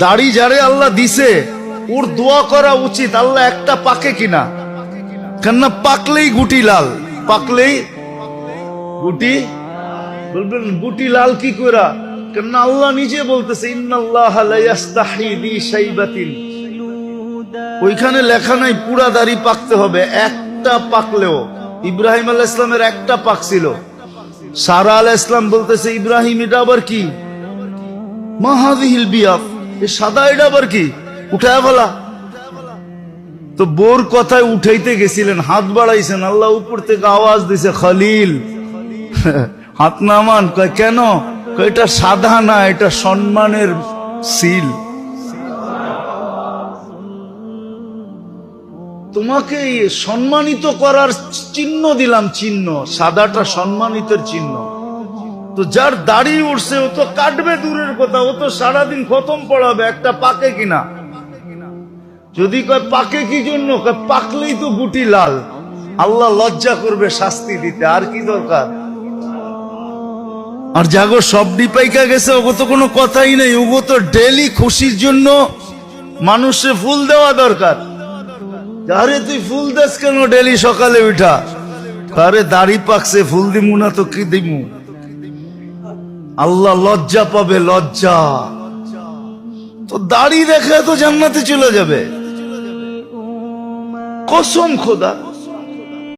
দাড়ি যারে আল্লাহ দিছে ওর দোয়া করা উচিত, আল্লাহ একটা পাকে কিনা, কেননা পাকলেই গুটি লাল, পাকলেই গুটি, বলবেন গুটি লাল কি করা, কেননা আল্লাহ নিজে বলতেছে ইন্নাল্লাহা লা ইস্তাহি বি শাইবাতিন, ওইখানে লেখা নাই পুরা দাড়ি পাকতে হবে, একটা পাকলেও। ইব্রাহিম আলাইহিস সালামের একটা পাক ছিল, সারা আলাইহিস সালাম বলতেছে ইব্রাহিম এটা আবার কি, মা হাযিহিল বিয়াদ, এই সাদা এটা আবার কি, উঠায় ফেলা। তো বোর কথায় উঠাইতে গেছিলেন, হাত বাড়াইছেন, আল্লাহ উপর থেকে আওয়াজ দিছে খলিল হাত নামান। কয় কেন? কয় এটা সাদা না, এটা সম্মানের সিল, তোমাকে সম্মানিত করার চিহ্ন দিলাম, চিহ্ন সাদাটা সম্মানিতের চিহ্ন। তো যার দাড়ি উঠছে ও তো কাটবে দূরের কথা, ও তো সারাদিন খতম পড়াবে, একটা পাকে কিনা। যদি কয় পাকে কি জন্য, কয় পাকলেই তো গুটি লাল, আল্লাহ লজ্জা করবে শাস্তি দিতে, আর কি দরকার। আর জাগো সব ডিপাইকা গেছে, ওগো তো কোনো কথাই নেই, ওগো তো ডেলি খুশির জন্য মানুষে ফুল দেওয়া দরকার। আরে তুই ফুল দেস কেন ডেলি সকালে উঠা, আরে দাড়ি পাকছে ফুল দিমু না তো কি দিমু, আল্লাহ লজ্জা পাবে, লজ্জা। তো দাড়ি দেখে তো জান্নাতে চলে যাবে, কসম খোদা।